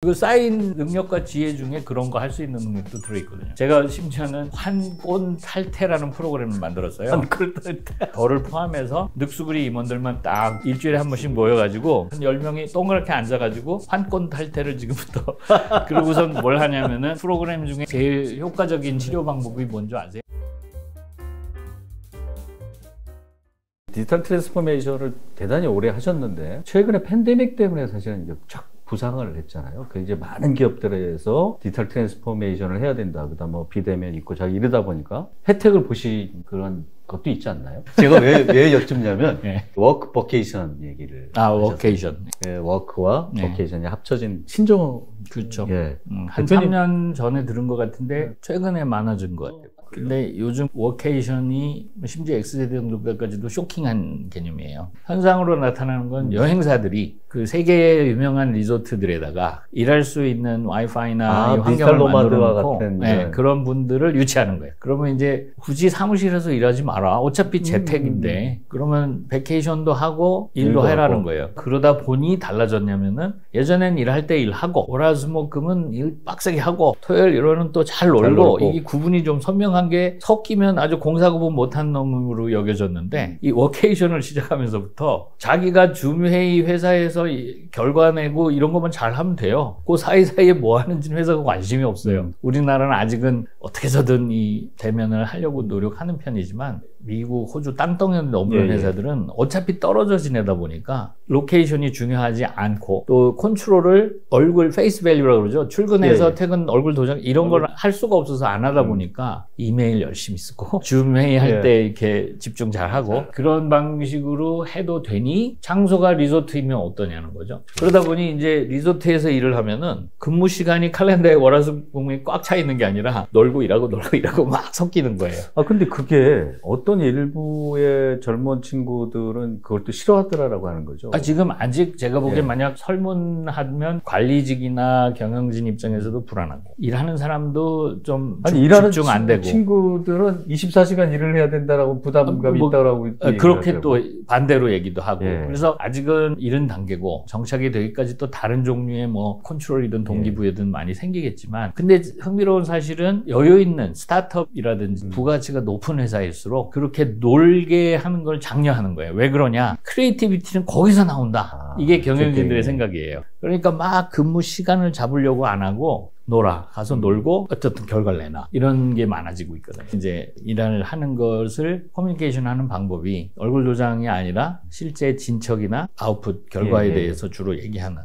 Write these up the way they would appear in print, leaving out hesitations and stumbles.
그 쌓인 능력과 지혜 중에 그런 거 할 수 있는 능력도 들어있거든요. 제가 심지어는 환곤 탈퇴라는 프로그램을 만들었어요. 환곤 탈퇴. 저를 포함해서 늑수부리 임원들만 딱 일주일에 한 번씩 모여가지고 한 10명이 동그랗게 앉아가지고 환곤 탈퇴를 지금부터 그러고선 뭘 하냐면은 프로그램 중에 제일 효과적인 치료 방법이 뭔지 아세요? 디지털 트랜스포메이션을 대단히 오래 하셨는데 최근에 팬데믹 때문에 사실은 이제 쫙 부상을 했잖아요. 그 이제 많은 기업들에서 디지털 트랜스포메이션을 해야 된다. 그다음 뭐 비대면 있고 자 이러다 보니까 혜택을 보신 그런 것도 있지 않나요? 제가 왜 여쭙냐면 네. 워크 버케이션 얘기를 워케이션. 네, 워크와 네. 버케이션이 합쳐진 신종 그렇죠. 예. 한 3년 전에 들은 것 같은데 최근에 많아진 것 같아요. 근데 요즘 워케이션이 심지어 X세대들까지도 쇼킹한 개념이에요. 현상으로 나타나는 건 여행사들이 그 세계의 유명한 리조트들에다가 일할 수 있는 와이파이나 이 환경을 만들어 놓고 네, 그런 분들을 유치하는 거예요. 그러면 이제 굳이 사무실에서 일하지 마라. 어차피 재택인데 그러면 베케이션도 하고 일도 해라는 거예요. 그러다 보니 달라졌냐면은 예전엔 일할 때 일하고 월화수목금은 일 빡세게 하고 토요일 일요일은 또 잘 놀고 이게 구분이 좀 선명한 게 섞이면 아주 공사구분 못한 놈으로 여겨졌는데 이 워케이션을 시작하면서부터 자기가 줌회의 회사에서 결과 내고 이런 것만 잘하면 돼요. 그 사이사이에 뭐 하는지는 회사가 관심이 없어요. 우리나라는 아직은 어떻게 해서든 이 대면을 하려고 노력하는 편이지만 미국, 호주 땅덩이에 없는 회사들은 어차피 떨어져 지내다 보니까 로케이션이 중요하지 않고 또 컨트롤을 얼굴 페이스 밸류라고 그러죠. 출근해서 퇴근 얼굴 도장 이런 걸 할 수가 없어서 안 하다 보니까 이메일 열심히 쓰고 줌 회의할 때 이렇게 집중 잘하고 그런 방식으로 해도 되니 장소가 리조트이면 어떠냐는 거죠. 그러다 보니 이제 리조트에서 일을 하면은 근무 시간이 칼렌더에 월화수목금이 꽉 차 있는 게 아니라 놀고 일하고 막 섞이는 거예요. 아 근데 그게 어떤 일부의 젊은 친구들은 그걸 또 싫어하더라라고 하는 거죠. 지금 아직 제가 보기엔 만약 설문하면 관리직이나 경영진 입장에서도 불안하고 일하는 사람도 좀 집중 안 되고 친구들은 24시간 일을 해야 된다라고 부담감이 있다라고 그렇게 또 반대로 얘기도 하고 그래서 아직은 이른 단계고 정착이 되기까지 또 다른 종류의 뭐 컨트롤이든 동기부여든 많이 생기겠지만 근데 흥미로운 사실은 여유 있는 스타트업이라든지 부가치가 높은 회사일수록 그렇게 놀게 하는 걸 장려하는 거예요. 왜 그러냐? 크리에이티비티는 거기서 나온다. 이게 경영진들의 생각이에요. 그러니까 막 근무 시간을 잡으려고 안 하고 놀아. 가서 놀고 어쨌든 결과를 내놔. 이런 게 많아지고 있거든요. 이제 일을 하는 것을 커뮤니케이션 하는 방법이 얼굴 도장이 아니라 실제 진척이나 아웃풋 결과에 대해서 주로 얘기하는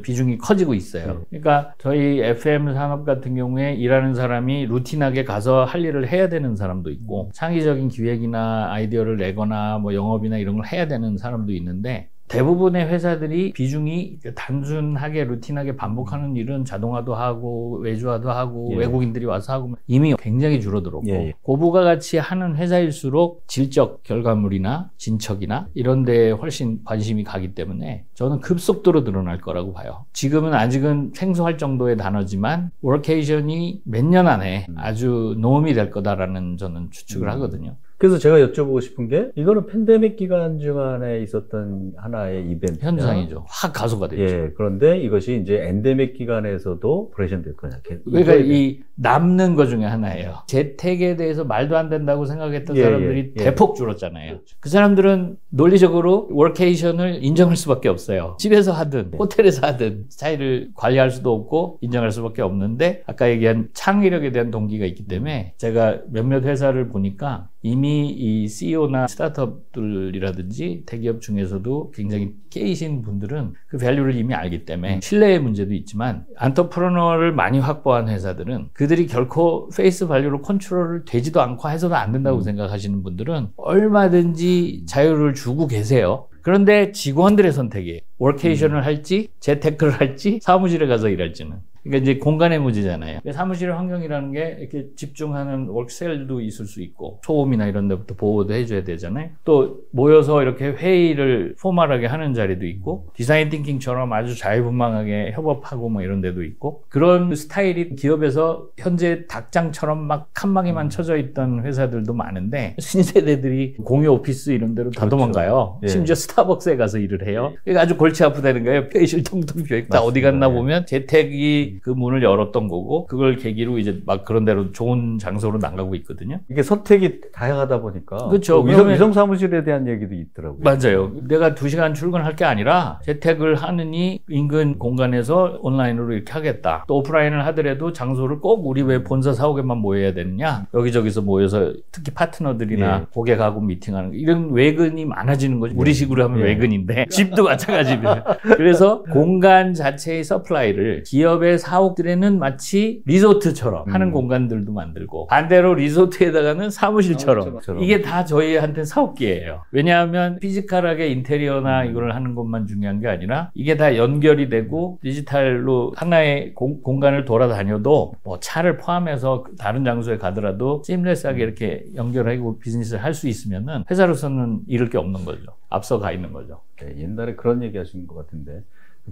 비중이 커지고 있어요. 그러니까 저희 FM 산업 같은 경우에 일하는 사람이 루틴하게 가서 할 일을 해야 되는 사람도 있고 창의적인 기획이나 아이디어를 내거나 뭐 영업이나 이런 걸 해야 되는 사람도 있는데 대부분의 회사들이 비중이 단순하게 루틴하게 반복하는 일은 자동화도 하고 외주화도 하고 외국인들이 와서 하고 이미 굉장히 줄어들었고 고부가 같이 하는 회사일수록 질적 결과물이나 진척이나 이런 데에 훨씬 관심이 가기 때문에 저는 급속도로 늘어날 거라고 봐요. 지금은 아직은 생소할 정도의 단어지만 워케이션이 몇 년 안에 아주 노음이 될 거다라는 저는 추측을 하거든요. 그래서 제가 여쭤보고 싶은 게 이거는 팬데믹 기간 중간에 있었던 하나의 이벤트 현상이죠. 확 가속화 됐죠. 그런데 이것이 이제 엔데믹 기간에서도 브레이션 될 거냐. 그러니까 이 남는 것 중에 하나예요. 재택에 대해서 말도 안 된다고 생각했던 사람들이 대폭 줄었잖아요. 그 사람들은 논리적으로 워케이션을 인정할 수밖에 없어요. 집에서 하든 호텔에서 하든 스타일을 관리할 수도 없고 인정할 수밖에 없는데 아까 얘기한 창의력에 대한 동기가 있기 때문에 제가 몇몇 회사를 보니까 이미 이 CEO나 스타트업들이라든지 대기업 중에서도 굉장히 깨이신 분들은 그 밸류를 이미 알기 때문에 신뢰의 문제도 있지만 안터프러너를 많이 확보한 회사들은 그들이 결코 페이스 밸류로 컨트롤을 되지도 않고 해서도 안 된다고 생각하시는 분들은 얼마든지 자유를 주고 계세요. 그런데 직원들의 선택이에요. 워케이션을 할지 재테크를 할지 사무실에 가서 일할지는. 그러니까 이제 공간의 무지잖아요. 사무실 환경이라는 게 이렇게 집중하는 워크셀도 있을 수 있고 소음이나 이런 데부터 보호도 해줘야 되잖아요. 또 모여서 이렇게 회의를 포멀하게 하는 자리도 있고 디자인 띵킹처럼 아주 자유분방하게 협업하고 뭐 이런 데도 있고 그런 스타일이 기업에서 현재 닭장처럼 막 칸막이만 쳐져 있던 회사들도 많은데 신세대들이 공유 오피스 이런 데로 다 도망가요. 예. 심지어 스타벅스에 가서 일을 해요. 그러니까 아주 골치 아프다는 거예요. 회의실 텅텅 비어있고 다 어디 갔나 보면 재택이 그 문을 열었던 거고 그걸 계기로 이제 막 그런 데로 좋은 장소로 나가고 있거든요. 이게 선택이 다양하다 보니까 그렇죠. 위성 사무실에 대한 얘기도 있더라고요. 맞아요. 내가 2시간 출근할 게 아니라 재택을 하느니 인근 공간에서 온라인으로 이렇게 하겠다. 또 오프라인을 하더라도 장소를 꼭 우리 왜 본사 사옥에만 모여야 되느냐. 여기저기서 모여서 특히 파트너들이나 예. 고객하고 미팅하는 거. 이런 외근이 많아지는 거죠. 우리식으로 하면 예. 외근인데 집도 마찬가지입니다. 그래서 공간 자체의 서플라이를 기업의 사옥들에는 마치 리조트처럼 하는 공간들도 만들고 반대로 리조트에다가는 사무실처럼 이게 다 저희한테 사옥기예요. 왜냐하면 피지컬하게 인테리어나 이걸 하는 것만 중요한 게 아니라 이게 다 연결이 되고 디지털로 하나의 공간을 돌아다녀도 뭐 차를 포함해서 다른 장소에 가더라도 시임레스하게 이렇게 연결하고 비즈니스를 할 수 있으면은 회사로서는 잃을 게 없는 거죠. 앞서 가 있는 거죠. 네, 옛날에 그런 얘기 하신 것 같은데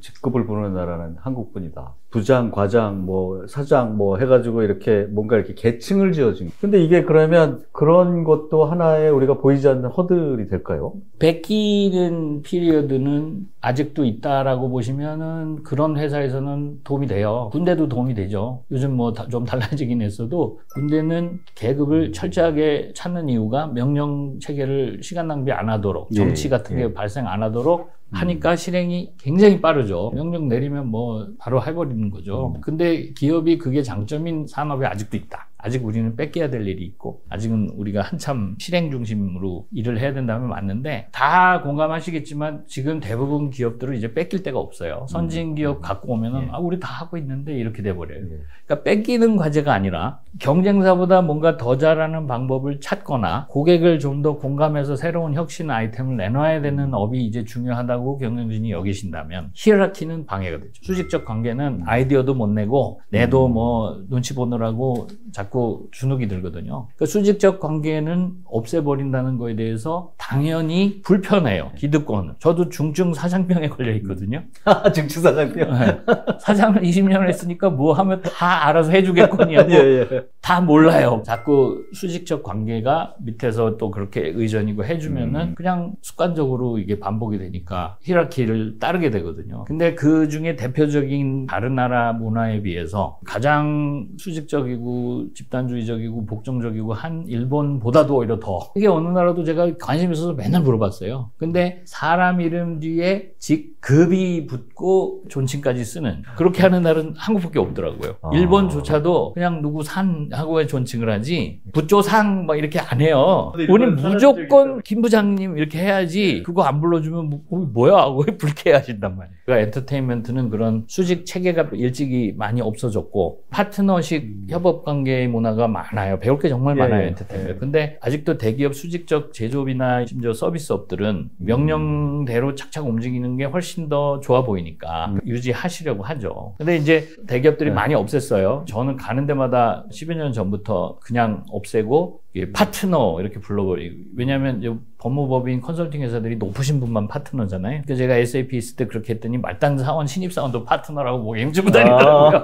직급을 부르는 나라는 한국뿐이다. 부장, 과장, 뭐 사장 뭐 해가지고 이렇게 뭔가 이렇게 계층을 지어진. 근데 이게 그러면 그런 것도 하나의 우리가 보이지 않는 허들이 될까요? 베끼는 피리어드는 아직도 있다라고 보시면은 그런 회사에서는 도움이 돼요. 군대도 도움이 되죠. 요즘 뭐 좀 달라지긴 했어도 군대는 계급을 철저하게 찾는 이유가 명령 체계를 시간 낭비 안 하도록 정치 같은 게 발생 안 하도록 하니까 실행이 굉장히 빠르죠. 명령 내리면 뭐 바로 해버리는 거죠. 근데 기업이 그게 장점인 산업이 아직도 있다. 아직 우리는 뺏겨야 될 일이 있고 아직은 우리가 한참 실행 중심으로 일을 해야 된다면 맞는데 다 공감하시겠지만 지금 대부분 기업들은 이제 뺏길 데가 없어요. 선진 기업 갖고 오면은 아 우리 다 하고 있는데 이렇게 돼버려요. 그러니까 뺏기는 과제가 아니라 경쟁사보다 뭔가 더 잘하는 방법을 찾거나 고객을 좀 더 공감해서 새로운 혁신 아이템을 내놔야 되는 업이 이제 중요하다고 경영진이 여기신다면 히에라키는 방해가 되죠. 수직적 관계는 아이디어도 못 내고 내도 뭐 눈치 보느라고 자꾸 주눅이 들거든요. 그러니까 수직적 관계는 없애버린다는 거에 대해서 당연히 불편해요. 기득권은. 저도 중증 사장병에 걸려 있거든요. 중증 사장병. 네. 사장을 20년을 했으니까 뭐 하면 다 알아서 해주겠거니하고 예. 다 몰라요. 자꾸 수직적 관계가 밑에서 또 그렇게 의전이고 해주면은 그냥 습관적으로 이게 반복이 되니까 히라키를 따르게 되거든요. 근데 그 중에 대표적인 다른 나라 문화에 비해서 가장 수직적이고 집단주의적이고 복종적이고 한 일본보다도 오히려 더 이게 어느 나라도 제가 관심 있어서 맨날 물어봤어요. 근데 사람 이름 뒤에 직급이 붙고 존칭까지 쓰는 그렇게 하는 나라는 한국밖에 없더라고요. 일본조차도 그냥 누구 산하고의 존칭을 하지 부조상 막 이렇게 안 해요. 우리는 무조건 김 부장님 이렇게 해야지 그거 안 불러주면 뭐야 하고 불쾌해하신단 말이에요. 그러니까 엔터테인먼트는 그런 수직 체계가 일찍이 많이 없어졌고 파트너식 협업관계의 문화가 많아요. 배울 게 정말 많아요. 엔터테인먼트. 근데 아직도 대기업 수직적 제조업이나 심지어 서비스업들은 명령대로 착착 움직이는 게 훨씬 더 좋아 보이니까 유지하시려고 하죠. 근데 이제 대기업들이 많이 없앴어요. 저는 가는 데마다 10여 년 전부터 그냥 없애고 파트너 이렇게 불러버리고 왜냐하면 법무법인 컨설팅 회사들이 높으신 분만 파트너잖아요. 그래서 제가 SAP 있을 때 그렇게 했더니 말단 사원, 신입 사원도 파트너라고 목에 힘주고 다니더라고요.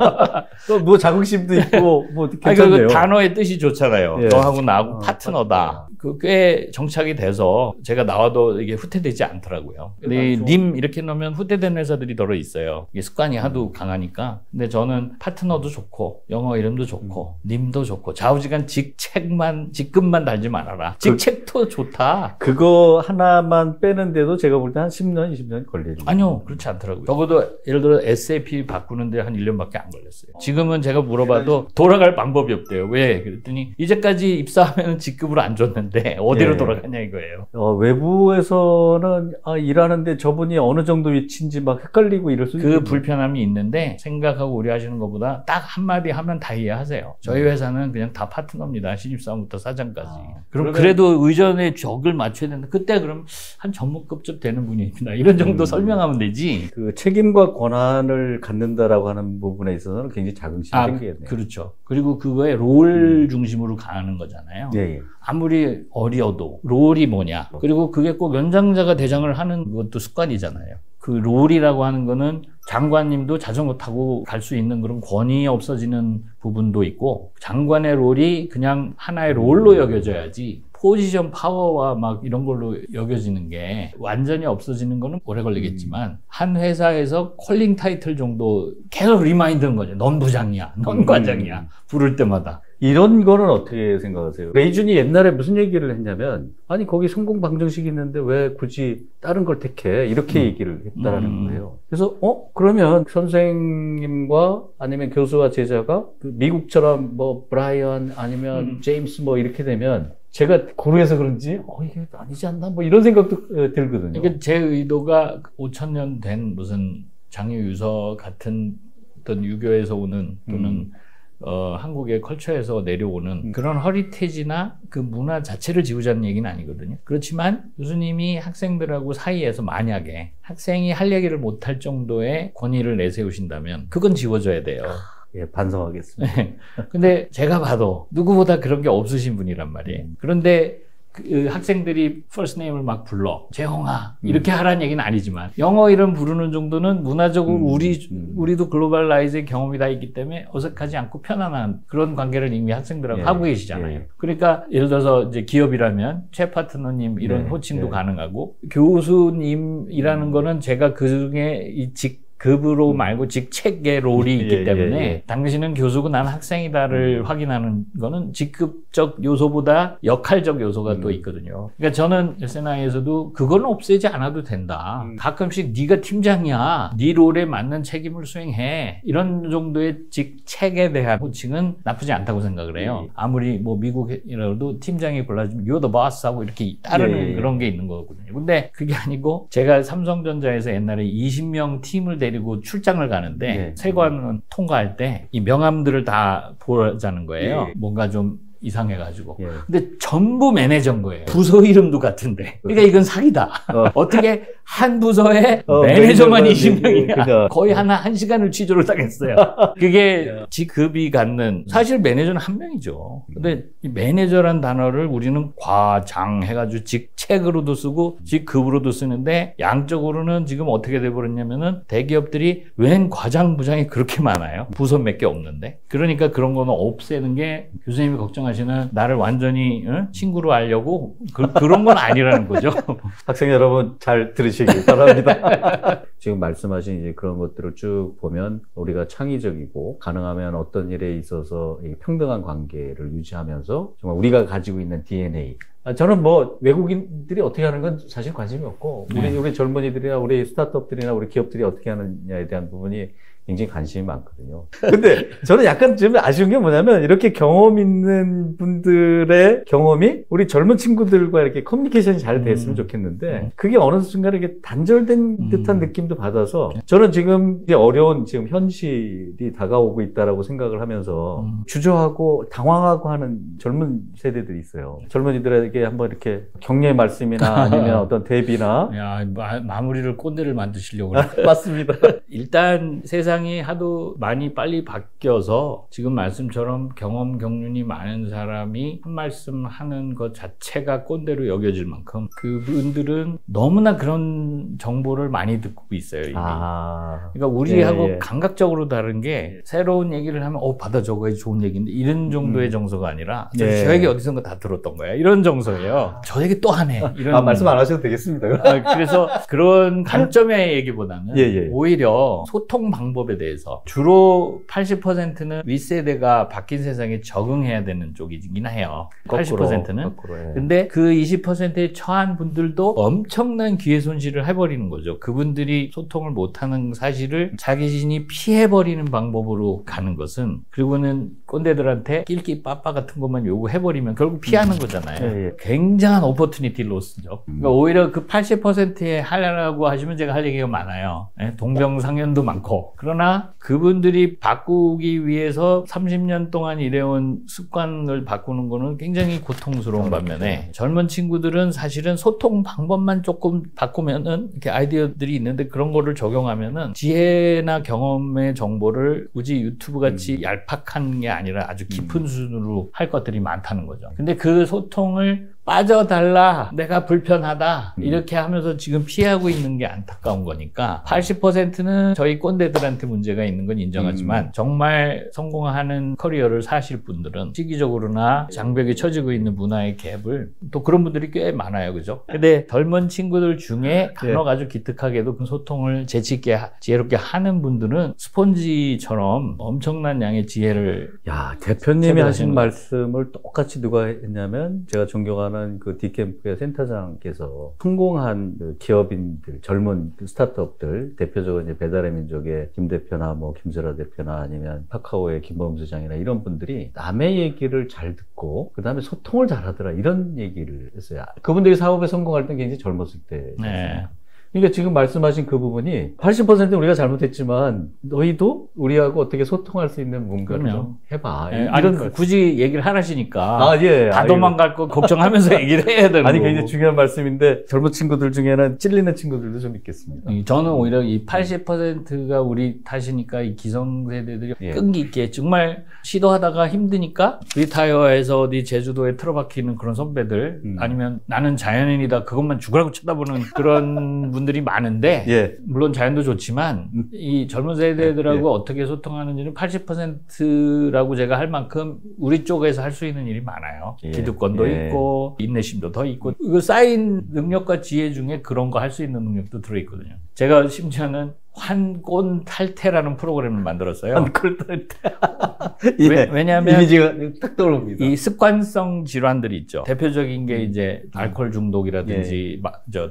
또 뭐 자긍심도 있고 뭐 괜찮네요. 그 단어의 뜻이 좋잖아요. 예. 너하고 나하고 파트너다. 그 꽤 정착이 돼서 제가 나와도 이게 후퇴되지 않더라고요. 근데 님 이렇게 넣으면 후퇴된 회사들이 더러 있어요. 이게 습관이 하도 강하니까. 근데 저는 파트너도 좋고 영어 이름도 좋고 님도 좋고 좌우지간 직급만 달지 말아라. 직책도 좋다. 그거 하나만 빼는데도 제가 볼 때 한 10년, 20년 걸리죠. 아니요, 그렇지 않더라고요. 적어도 예를 들어 SAP 바꾸는데 한 1년밖에 안 걸렸어요. 지금은 제가 물어봐도 돌아갈 방법이 없대요. 왜? 그랬더니 이제까지 입사하면 직급을 안 줬는데 돌아가는데 어디로 예. 돌아가냐 이거예요. 외부에서는 일하는데 저분이 어느 정도 위치인지 막 헷갈리고 이럴 수 그 있겠네요. 불편함이 있는데 생각하고 우려하시는 것보다 딱 한마디 하면 다 이해하세요. 저희 회사는 그냥 다 파트너입니다. 신입사원부터 사장까지. 그럼 그래도 의전에 적을 맞춰야 되는데 그때 그럼 한 전무급쯤 되는 분입니다. 이런 정도 설명하면 되지. 그 책임과 권한을 갖는다라고 하는 부분에 있어서는 굉장히 자긍심이 생기겠네요. 그렇죠. 그리고 그거에 롤 중심으로 가는 거잖아요. 예. 아무리 어려도 롤이 뭐냐. 그리고 그게 꼭 연장자가 대장을 하는 것도 습관이잖아요. 그 롤이라고 하는 거는 장관님도 자전거 타고 갈 수 있는 그런 권위 없어지는 부분도 있고 장관의 롤이 그냥 하나의 롤로 여겨져야지 포지션 파워와 막 이런 걸로 여겨지는 게 완전히 없어지는 거는 오래 걸리겠지만 한 회사에서 콜링 타이틀 정도 계속 리마인드는 거죠. 넌 부장이야, 넌 과장이야 부를 때마다. 이런 거는 어떻게 생각하세요? 레이준이 옛날에 무슨 얘기를 했냐면 아니 거기 성공 방정식이 있는데 왜 굳이 다른 걸 택해? 이렇게 얘기를 했다라는 거예요. 그래서 그러면 선생님과 아니면 교수와 제자가 그 미국처럼 뭐 브라이언 아니면 제임스 뭐 이렇게 되면 제가 고루해서 그런지 이게 아니지 않나 뭐 이런 생각도 들거든요. 그러니까 제 의도가 5,000년 된 무슨 장유유서 같은 어떤 유교에서 오는 또는 한국의 컬처에서 내려오는 그런 허리테이지나 그 문화 자체를 지우자는 얘기는 아니거든요. 그렇지만 교수님이 학생들하고 사이에서 만약에 학생이 할 얘기를 못할 정도의 권위를 내세우신다면 그건 지워져야 돼요. 예, 반성하겠습니다. 근데 제가 봐도 누구보다 그런 게 없으신 분이란 말이에요. 그런데 그 학생들이 first name을 막 불러. 재홍아. 이렇게 하라는 얘기는 아니지만 영어 이름 부르는 정도는 문화적으로 우리도 글로벌라이즈의 경험이 다 있기 때문에 어색하지 않고 편안한 그런 관계를 이미 학생들하고 하고 계시잖아요. 그러니까 예를 들어서 이제 기업이라면 최 파트너님 이런 호칭도 가능하고 교수님이라는 거는 제가 그 중에 이 급으로 말고 직책의 롤이 있기 때문에 당신은 교수고 난 학생이다를 확인하는 거는 직급적 요소보다 역할적 요소가 또 있거든요. 그러니까 저는 SNI에서도 그건 없애지 않아도 된다. 가끔씩 네가 팀장이야. 네 롤에 맞는 책임을 수행해. 이런 정도의 직책에 대한 호칭은 나쁘지 않다고 생각을 해요. 아무리 뭐 미국이라도 팀장이 골라주면 you're the boss 하고 이렇게 따르는 그런 게 있는 거거든요. 근데 그게 아니고 제가 삼성전자에서 옛날에 20명 팀을 데리고 출장을 가는데 세관 통과할 때 이 명함들을 다 보자는 거예요. 뭔가 좀 이상해가지고. 근데 전부 매니저인 거예요. 부서 이름도 같은데. 그러니까 이건 사기다. 어떻게 한 부서에 매니저만 20명이야. 거의 한 시간을 취조를 당했어요. 그게 직급이 갖는, 사실 매니저는 한 명이죠. 근데 이 매니저란 단어를 우리는 과장 해가지고 직책으로도 쓰고 직급으로도 쓰는데 양적으로는 지금 어떻게 돼버렸냐면은 대기업들이 웬 과장 부장이 그렇게 많아요. 부서 몇 개 없는데. 그러니까 그런 거는 없애는 게 교수님이 걱정하시는 나를 완전히 친구로 하려고 그런 건 아니라는 거죠. 학생 여러분 잘 들으시기 바랍니다. 지금 말씀하신 이제 그런 것들을 쭉 보면 우리가 창의적이고 가능하면 어떤 일에 있어서 이 평등한 관계를 유지하면서 정말 우리가 가지고 있는 DNA. 저는 뭐 외국인들이 어떻게 하는 건 사실 관심이 없고 우리 젊은이들이나 우리 스타트업들이나 우리 기업들이 어떻게 하느냐에 대한 부분이 굉장히 관심이 많거든요. 근데 저는 약간 좀 아쉬운 게 뭐냐면 이렇게 경험 있는 분들의 경험이 우리 젊은 친구들과 이렇게 커뮤니케이션이 잘 됐으면 좋겠는데 그게 어느 순간에 이렇게 단절된 듯한 느낌도 받아서 저는 지금 이제 어려운 지금 현실이 다가오고 있다라고 생각을 하면서 주저하고 당황하고 하는 젊은 세대들이 있어요. 젊은이들에게 한번 이렇게 격려의 말씀이나 아니면 어떤 대비나 마무리를 꼰대를 만드시려고 그래요. 맞습니다. 일단 세상이 하도 많이 빨리 바뀌어서 지금 말씀처럼 경험 경륜이 많은 사람이 한 말씀 하는 것 자체가 꼰대로 여겨질 만큼 그분들은 너무나 그런 정보를 많이 듣고 있어요. 이미. 그러니까 우리하고 감각적으로 다른 게 새로운 얘기를 하면 받아 적어야지 좋은 얘기인데 이런 정도의 정서가 아니라 저 얘기 어디선가 다 들었던 거야. 이런 정서예요. 저 얘기 또 하네. 이런 말씀 안 하셔도 되겠습니다. 그래서 그런 관점의 얘기보다는 오히려 소통 방법 방법에 대해서 주로 80%는 윗세대가 바뀐 세상에 적응해야 되는 쪽이긴 해요. 80%는. 거꾸로, 예. 근데 그 20%에 처한 분들도 엄청난 기회 손실을 해버리는 거죠. 그분들이 소통을 못하는 사실을 자기 자신이 피해버리는 방법으로 가는 것은, 그리고는 꼰대들한테 낄끼 빠빠 같은 것만 요구해버리면 결국 피하는 거잖아요. 예, 예. 굉장한 오퍼튜니티 로스죠. 그러니까 오히려 그 80%에 하려고 하시면 제가 할 얘기가 많아요. 예? 동병상련도 많고. 그러나 그분들이 바꾸기 위해서 30년 동안 일해온 습관을 바꾸는 거는 굉장히 고통스러운 반면에, 젊은 친구들은 사실은 소통 방법만 조금 바꾸면은 이렇게 아이디어들이 있는데, 그런 거를 적용하면은 지혜나 경험의 정보를 굳이 유튜브 같이 얄팍한 게 아니라 아주 깊은 수준으로 할 것들이 많다는 거죠. 근데 그 소통을 빠져달라, 내가 불편하다, 이렇게 하면서 지금 피하고 있는 게 안타까운 거니까 80%는 저희 꼰대들한테 문제가 있는 건 인정하지만 정말 성공하는 커리어를 사실 분들은 시기적으로나 장벽에 처지고 있는 문화의 갭을, 또 그런 분들이 꽤 많아요. 그죠? 근데 젊은 친구들 중에 간혹 아주 기특하게도 그 소통을 재치있게 지혜롭게 하는 분들은 스폰지처럼 엄청난 양의 지혜를. 야, 대표님이 하신 말씀을 똑같이 누가 했냐면, 제가 존경하는 그 디캠프의 센터장께서 성공한 그 기업인들, 젊은 스타트업들, 대표적으로 이제 배달의 민족의 김 대표나 뭐 김설아 대표나 아니면 카카오의 김범수 장이나 이런 분들이 남의 얘기를 잘 듣고 그 다음에 소통을 잘하더라, 이런 얘기를 했어요. 그분들이 사업에 성공할 땐 굉장히 젊었을 때. 네. 그러니까 지금 말씀하신 그 부분이 80%는 우리가 잘못했지만 너희도 우리하고 어떻게 소통할 수 있는 뭔가를 좀 해봐. 네, 아니, 굳이 얘기를 하라시니까 예, 다 도망갈 거 걱정하면서 얘기를 해야 되는 아니, 거고. 굉장히 중요한 말씀인데 젊은 친구들 중에는 찔리는 친구들도 좀 있겠습니다. 저는 오히려 이 80%가 우리 탓이니까 이 기성세대들이 끈기 있게 정말 시도하다가 힘드니까 리타이어해서 어디 제주도에 틀어박히는 그런 선배들, 아니면 나는 자연인이다 그것만 죽으라고 쳐다보는 그런 분들이 많은데, 물론 자연도 좋지만 이 젊은 세대들하고 어떻게 소통하는지는 80%라고 제가 할 만큼 우리 쪽에서 할 수 있는 일이 많아요. 기득권도 있고 인내심도 더 있고, 그 쌓인 능력과 지혜 중에 그런 거 할 수 있는 능력도 들어있거든요. 제가 심지어는 환꼰 탈퇴라는 프로그램을 만들었어요. 환꼰 탈퇴. 왜냐하면 이미지가 딱 떠오릅니다. 이 습관성 질환들이 있죠. 대표적인 게 이제 알코올 중독이라든지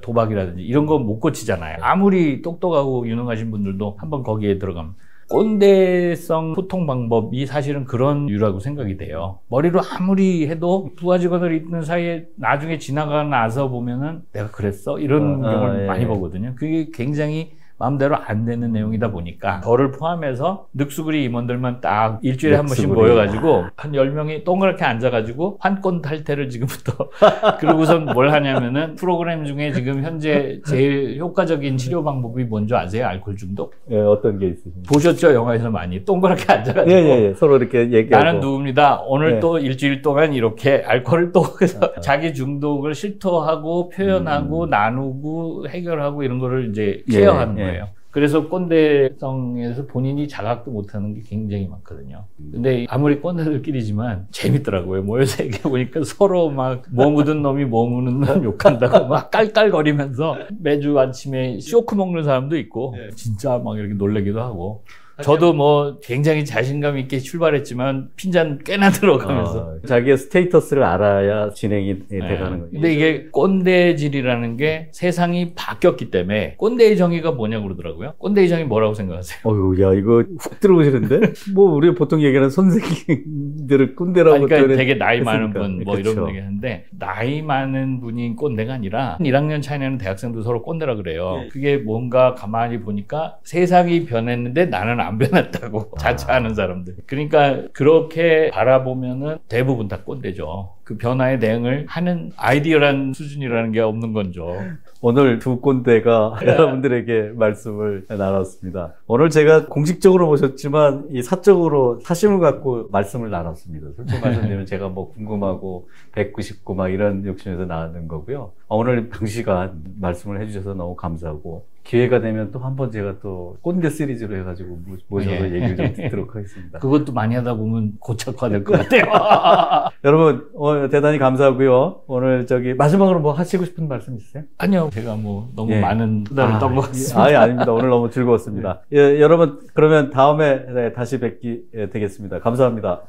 도박이라든지 이런 거 못 고치잖아요. 아무리 똑똑하고 유능하신 분들도 한번 거기에 들어가면 꼰대성 소통 방법이 사실은 그런 류라고 생각이 돼요. 머리로 아무리 해도 부하 직원을 있는 사이에 나중에 지나가 나서 보면은 내가 그랬어? 이런 경우를 많이 보거든요. 그게 굉장히 마음대로 안 되는 내용이다 보니까 저를 포함해서 늑수그리 임원들만 딱 일주일에 한 번씩 모여가지고 한 10명이 동그랗게 앉아가지고 환꼰 탈퇴를 지금부터 그러고선 뭘 하냐면은 프로그램 중에 지금 현재 제일 효과적인 치료 방법이 뭔지 아세요? 알코올 중독? 어떤 게 있으십니까? 보셨죠? 영화에서 많이 동그랗게 앉아가지고 서로 이렇게 얘기하고 나는 누굽니다. 오늘 또 일주일 동안 이렇게 알코올을 또 해서 자기 중독을 실토하고 표현하고 나누고 해결하고 이런 거를 이제 케어하는 거예요. 그래서 꼰대성에서 본인이 자각도 못하는 게 굉장히 많거든요. 근데 아무리 꼰대들끼리지만 재밌더라고요. 모여서 얘기해보니까 서로 막 뭐 묻은 놈이 뭐 묻은 놈 욕한다고 막 깔깔거리면서 매주 아침에 쇼크 먹는 사람도 있고 진짜 막 이렇게 놀래기도 하고. 저도 뭐 굉장히 자신감 있게 출발했지만 핀잔 꽤나 들어가면서 자기의 스테이터스를 알아야 진행이 돼가는 거죠. 근데 이게 꼰대질이라는 게 세상이 바뀌었기 때문에 꼰대의 정의가 뭐냐고 그러더라고요. 꼰대의 정의 뭐라고 생각하세요? 야, 이거 훅 들어오시는데? 뭐 우리가 보통 얘기하는 선생님들을 꼰대라고 그러니까 되게 나이 많은 했으니까. 분 뭐 이런 얘기 하는데, 나이 많은 분이 꼰대가 아니라 1학년 차이 나는 대학생도 서로 꼰대라 그래요. 그게 뭔가 가만히 보니까 세상이 변했는데 나는 안 변했다고 자처하는 사람들. 그러니까 그렇게 바라보면은 대부분 다 꼰대죠. 그 변화에 대응을 하는 아이디어란 수준이라는 게 없는 건죠. 오늘 두 꼰대가 여러분들에게 말씀을 나눴습니다. 오늘 제가 공식적으로 모셨지만 이 사적으로 사심을 갖고 말씀을 나눴습니다. 솔직히 말씀드리면 제가 뭐 궁금하고 뵙고 싶고 막 이런 욕심에서 나왔는 거고요. 오늘 그 시간 말씀을 해주셔서 너무 감사하고 기회가 되면 또 한 번 제가 또 꼰대 시리즈로 해가지고 모셔서 얘기를 좀 듣도록 하겠습니다. 그것도 많이 하다 보면 고착화될 것 같아요. 여러분 오늘 대단히 감사하고요. 오늘 마지막으로 뭐 하시고 싶은 말씀 있으세요? 아니요, 제가 뭐 너무 예. 많은 수다를 떤 것 같습니다. 아닙니다. 오늘 너무 즐거웠습니다. 예, 여러분 그러면 다음에 다시 뵙기 되겠습니다. 감사합니다.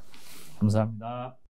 감사합니다.